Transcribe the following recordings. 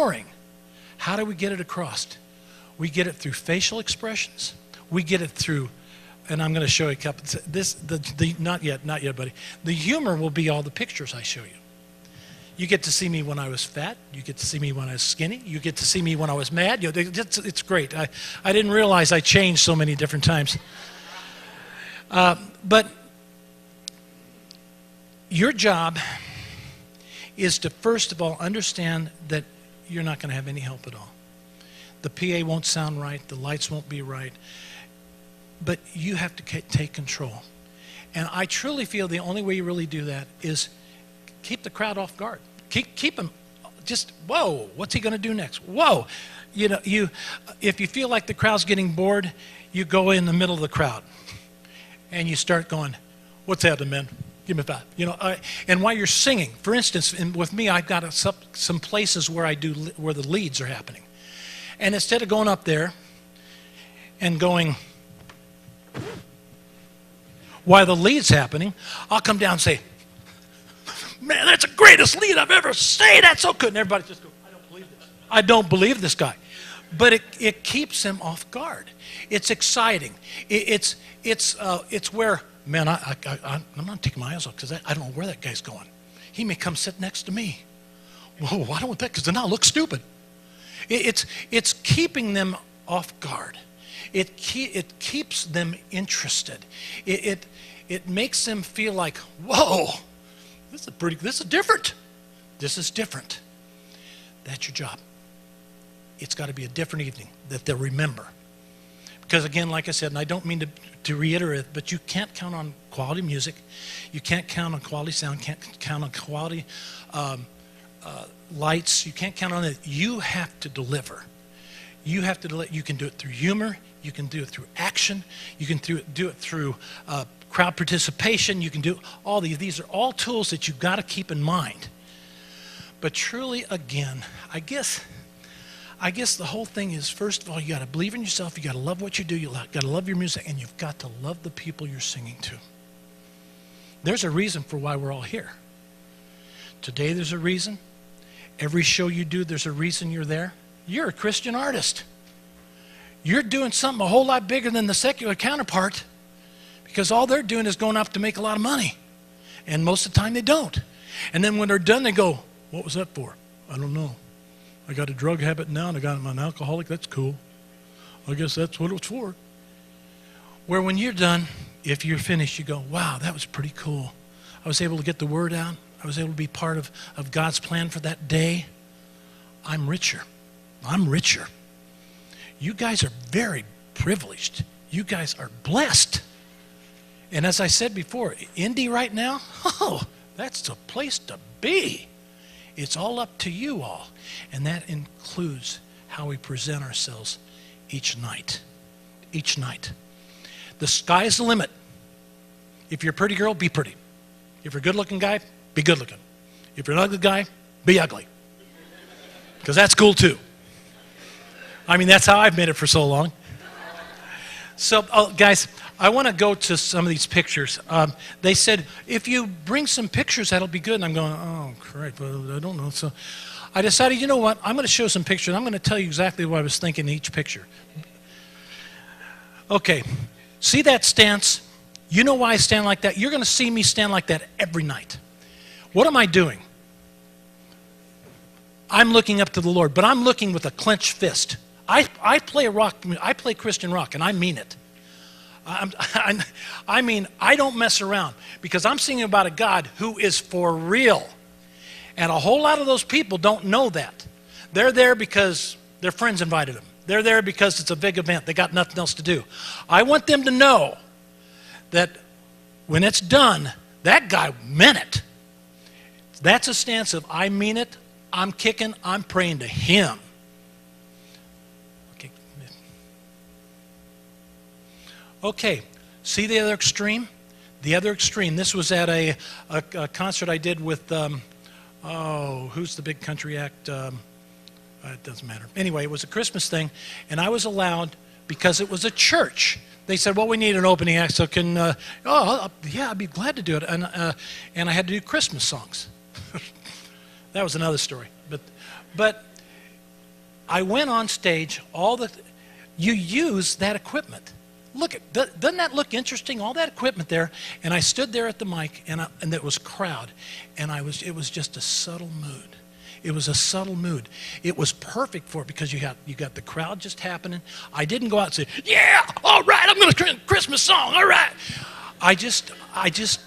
ignoring. How do we get it across? We get it through facial expressions. We get it through, and I'm going to show you a couple. Not yet, buddy. The humor will be all the pictures I show you. You get to see me when I was fat. You get to see me when I was skinny. You get to see me when I was mad. It's great. I didn't realize I changed so many different times. But your job is to, first of all, understand that you're not going to have any help at all. The PA won't sound right. The lights won't be right. But you have to take control. And I truly feel the only way you really do that is keep the crowd off guard. Keep them just, whoa, what's he going to do next? Whoa. You know, if you feel like the crowd's getting bored, you go in the middle of the crowd and you start going, what's happening, man? Give me 5. You know, and while you're singing, for instance, with me, I've got some places where where the leads are happening. And instead of going up there and going, while the lead's happening, I'll come down and say, man, that's the greatest lead I've ever seen. That's so good. And everybody just goes, I don't believe this. I don't believe this guy. But it keeps them off guard. It's exciting. It's where, man, I'm not taking my eyes off because I don't know where that guy's going. He may come sit next to me. Whoa, I don't want that because then I'll look stupid. It's keeping them off guard. It keeps them interested. It makes them feel like, whoa, this is different. This is different. That's your job. It's got to be a different evening that they'll remember. Because again, like I said, and I don't mean to reiterate, but you can't count on quality music. You can't count on quality sound. Can't count on quality lights. You can't count on it. You have to deliver. You have to deliver. You can do it through humor. You can do it through action. You can do it through crowd participation. You can do all these. These are all tools that you've got to keep in mind. But truly, again, I guess the whole thing is, first of all, you got to believe in yourself. You got to love what you do. You got to love your music, and you've got to love the people you're singing to. There's a reason for why we're all here. Today, there's a reason. Every show you do, there's a reason you're there. You're a Christian artist. You're doing something a whole lot bigger than the secular counterpart because all they're doing is going up to make a lot of money. And most of the time, they don't. And then when they're done, they go, what was that for? I don't know. I got a drug habit now, and I'm an alcoholic. That's cool. I guess that's what it was for. Where when you're done, if you're finished, you go, wow, that was pretty cool. I was able to get the word out. I was able to be part of God's plan for that day. I'm richer. I'm richer. You guys are very privileged. You guys are blessed. And as I said before, Indy right now, oh, that's the place to be. It's all up to you all. And that includes how we present ourselves each night. Each night. The sky's the limit. If you're a pretty girl, be pretty. If you're a good-looking guy, be good-looking. If you're an ugly guy, be ugly. Because that's cool too. I mean, that's how I've made it for so long. So, guys, I want to go to some of these pictures. They said, if you bring some pictures, that'll be good. And I'm going, oh, crap, I don't know. So I decided, you know what? I'm going to show some pictures. I'm going to tell you exactly what I was thinking in each picture. Okay, see that stance? You know why I stand like that? You're going to see me stand like that every night. What am I doing? I'm looking up to the Lord, but I'm looking with a clenched fist. I play Christian rock, and I mean it. I mean, I don't mess around because I'm singing about a God who is for real. And a whole lot of those people don't know that. They're there because their friends invited them. They're there because it's a big event. They got nothing else to do. I want them to know that when it's done, that guy meant it. That's a stance of I mean it, I'm kicking, I'm praying to him. Okay, see the other extreme? The other extreme, this was at a concert I did with, who's the big country act? It doesn't matter. Anyway, it was a Christmas thing, and I was allowed, because it was a church, they said, well, we need an opening act, so can, yeah, I'd be glad to do it. And I had to do Christmas songs. That was another story. But I went on stage, you use that equipment. Look, doesn't that look interesting? All that equipment there, and I stood there at the mic, and there was crowd, and it was just a subtle mood. It was a subtle mood. It was perfect for it because you got the crowd just happening. I didn't go out and say, yeah, all right, I'm going to sing a Christmas song, all right. I just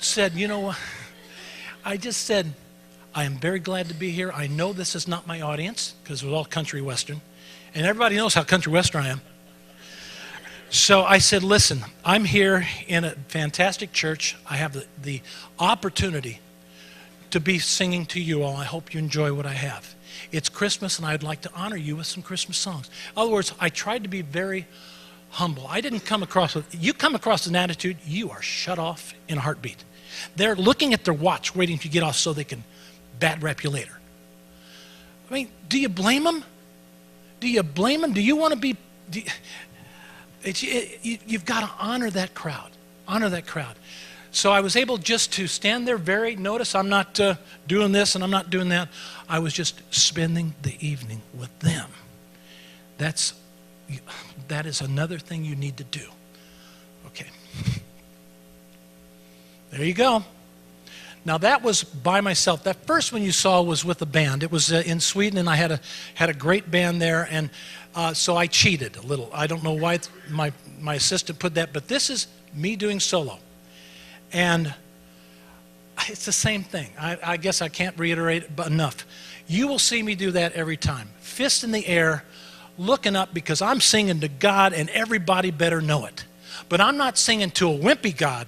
said, you know, I just said, I am very glad to be here. I know this is not my audience because it was all country western, and everybody knows how country western I am. So I said, listen, I'm here in a fantastic church. I have the opportunity to be singing to you all. I hope you enjoy what I have. It's Christmas, and I'd like to honor you with some Christmas songs. In other words, I tried to be very humble. I didn't come across you come across an attitude, you are shut off in a heartbeat. They're looking at their watch, waiting to get off so they can bad rap you later. I mean, do you blame them? Do you blame them? Do you want to be... You've got to honor that crowd. Honor that crowd. So I was able just to stand there notice I'm not doing this and I'm not doing that. I was just spending the evening with them. That is another thing you need to do. Okay. There you go. Now that was by myself. That first one you saw was with a band. It was in Sweden, and I had a great band there, and so I cheated a little. I don't know why my assistant put that, but this is me doing solo. And it's the same thing. I guess I can't reiterate it enough. You will see me do that every time. Fist in the air, looking up, because I'm singing to God, and everybody better know it. But I'm not singing to a wimpy God.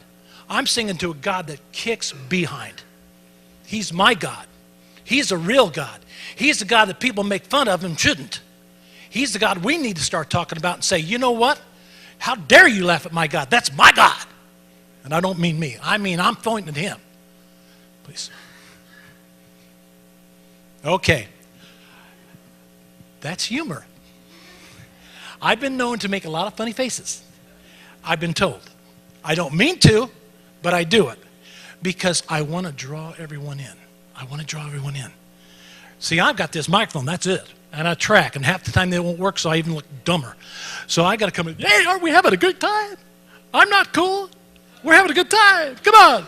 I'm singing to a God that kicks behind. He's my God. He's a real God. He's the God that people make fun of and shouldn't. He's the God we need to start talking about and say, you know what? How dare you laugh at my God? That's my God. And I don't mean me. I mean I'm pointing at him. Please. Okay. That's humor. I've been known to make a lot of funny faces. I've been told. I don't mean to, but I do it because I want to draw everyone in. I want to draw everyone in. See, I've got this microphone, that's it, and a track, and half the time they won't work, so I even look dumber. So I got to come in, hey, aren't we having a good time? I'm not cool. We're having a good time. Come on.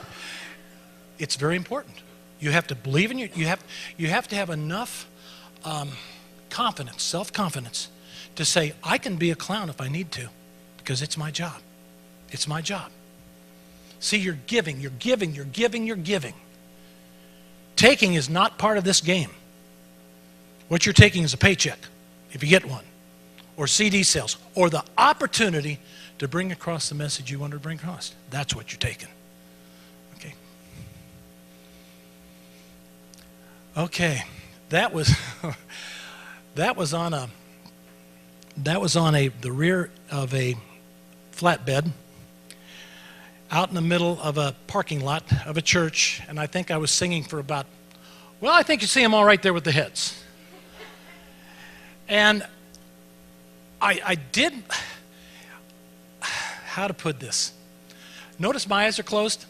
It's very important. You have to believe in you have to have enough confidence, self-confidence, to say, I can be a clown if I need to, because it's my job. It's my job. See, you're giving. Taking is not part of this game. What you're taking is a paycheck, if you get one, or CD sales, or the opportunity to bring across the message you want to bring across. That's what you're taking. Okay. Okay. That was on the rear of a flatbed out in the middle of a parking lot of a church, and I think I was singing for about, well, I think you see them all right there with the heads. And I did, how to put this? Notice my eyes are closed?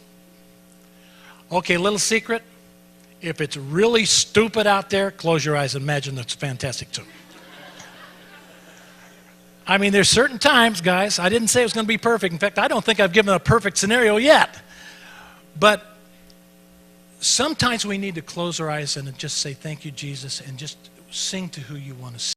Okay, little secret. If it's really stupid out there, close your eyes and imagine that's fantastic too. I mean, there's certain times, guys, I didn't say it was going to be perfect. In fact, I don't think I've given a perfect scenario yet. But sometimes we need to close our eyes and just say, thank you, Jesus, and just sing to who you want to sing.